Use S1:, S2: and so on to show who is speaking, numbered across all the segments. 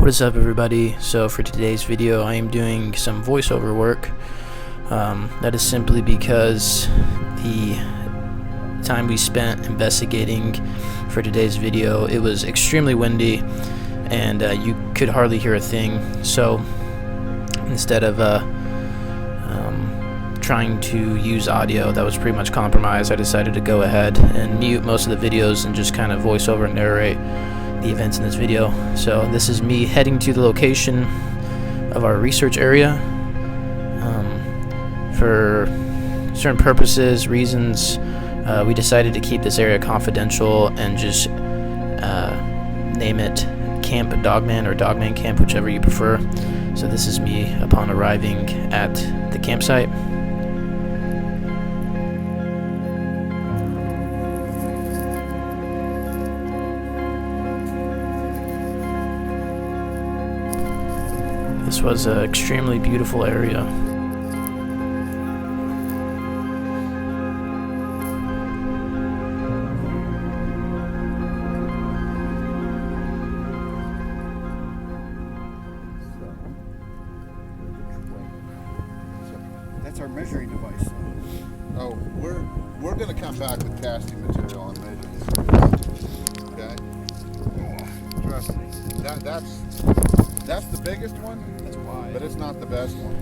S1: What is up, everybody? So for today's video I am doing some voiceover work. That is simply because the time we spent investigating for today's video, it was extremely windy and you could hardly hear a thing. So instead of trying to use audio that was pretty much compromised, I decided to go ahead and mute most of the videos and just kind of voice over and narrate the events in this video. So this is me heading to the location of our research area. For certain purposes, reasons, we decided to keep this area confidential and just name it Camp Dogman or Dogman Camp, whichever you prefer. So this is me upon arriving at the campsite. This was an extremely beautiful area.
S2: That's our measuring device.
S3: Oh, we're gonna come back with casting material and measure this. Okay. Trust me. That's the biggest one. That's wide. But it's not the best one.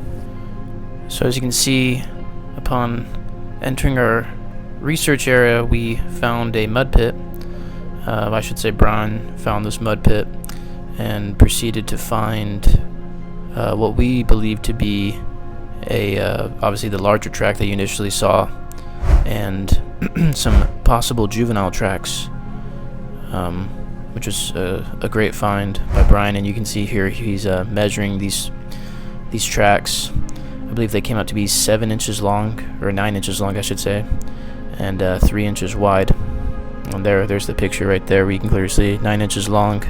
S1: So as you can see, upon entering our research area, we found a mud pit. I should say Brian found this mud pit and proceeded to find what we believe to be obviously the larger track that you initially saw, and some possible juvenile tracks, which was a great find by Brian. And you can see here he's measuring these tracks. I believe they came out to be 7 inches long, or 9 inches long I should say, and 3 inches wide. And there's the picture right there where you can clearly see 9 inches long,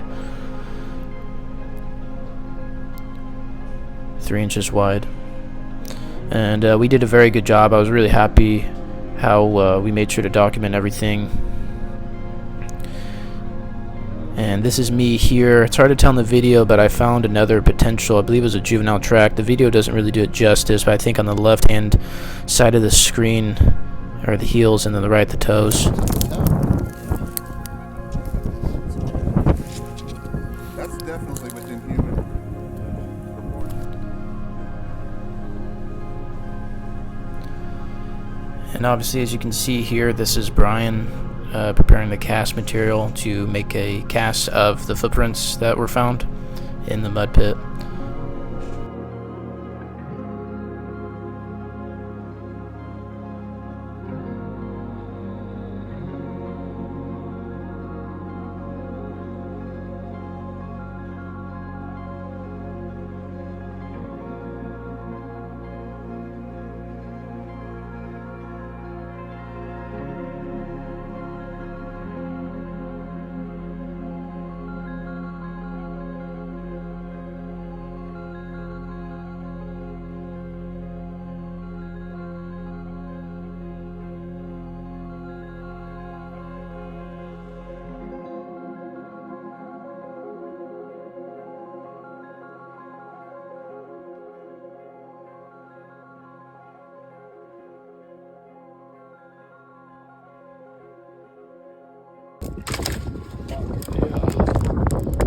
S1: 3 inches wide. And we did a very good job. I was really happy how we made sure to document everything. And this is me here. It's hard to tell in the video, but I found another potential, I believe it was a juvenile track. The video doesn't really do it justice, but I think on the left hand side of the screen are the heels, and then the right the toes.
S3: That's definitely within human.
S1: And obviously, as you can see here, this is Brian preparing the cast material to make a cast of the footprints that were found in the mud pit.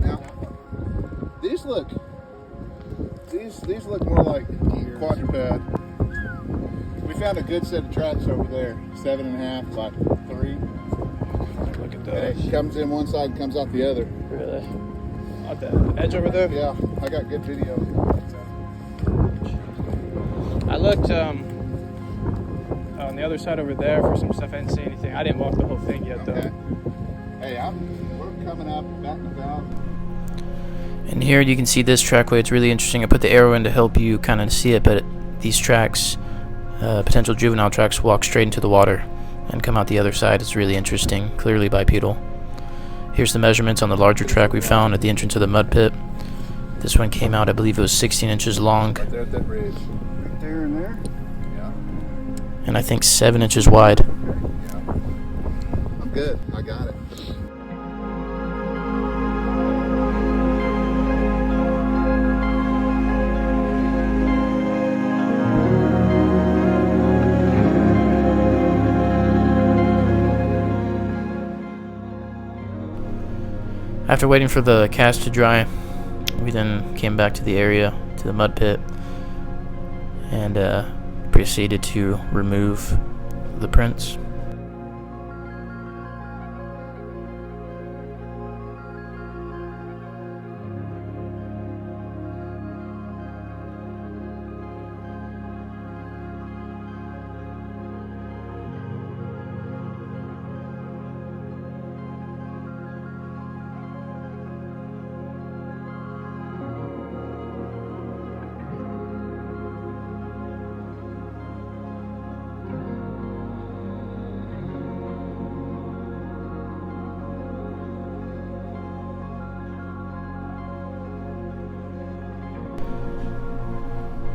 S3: Now, these look more like quadruped. We found a good set of tracks over there, 7.5 by 3.
S1: Look at
S3: And
S1: those.
S3: it comes in one side and comes out the other.
S1: Really? At the edge over there?
S3: Yeah, I got good video.
S1: I looked on the other side over there for some stuff. I didn't see anything. I didn't walk the whole thing yet, though.
S3: Okay. Hey, we're coming up back and about.
S1: And here you can see this trackway. It's really interesting. I put the arrow in to help you kind of see it, but these tracks, potential juvenile tracks, walk straight into the water and come out the other side. It's really interesting, clearly bipedal. Here's the measurements on the larger track we found at the entrance of the mud pit. This one came out, I believe it was 16 inches long.
S3: Right there at that ridge.
S2: Right there and there.
S3: Yeah.
S1: And I think 7 inches wide.
S3: Yeah. I'm good. I got it.
S1: After waiting for the cast to dry, we then came back to the area, to the mud pit, and proceeded to remove the prints.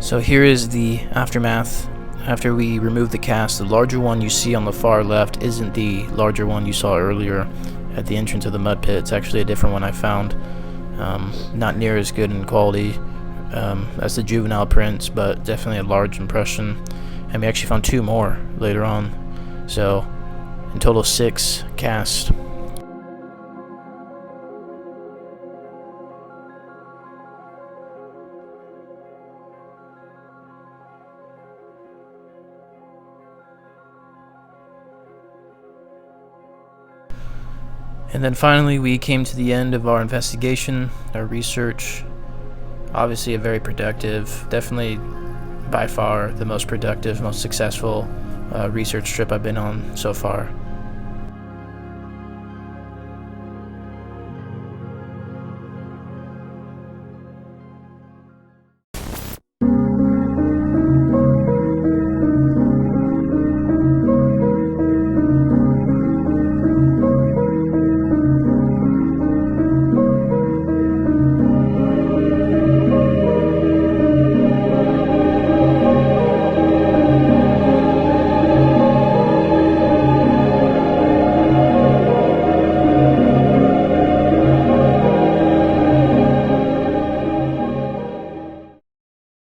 S1: So here is the aftermath. After we removed the cast, the larger one you see on the far left isn't the larger one you saw earlier at the entrance of the mud pit. It's actually a different one I found. Not near as good in quality as the juvenile prints, but definitely a large impression. And we actually found 2 more later on. So in total 6 casts. And then finally we came to the end of our investigation, our research. Obviously a very productive, definitely by far the most productive, most successful research trip I've been on so far.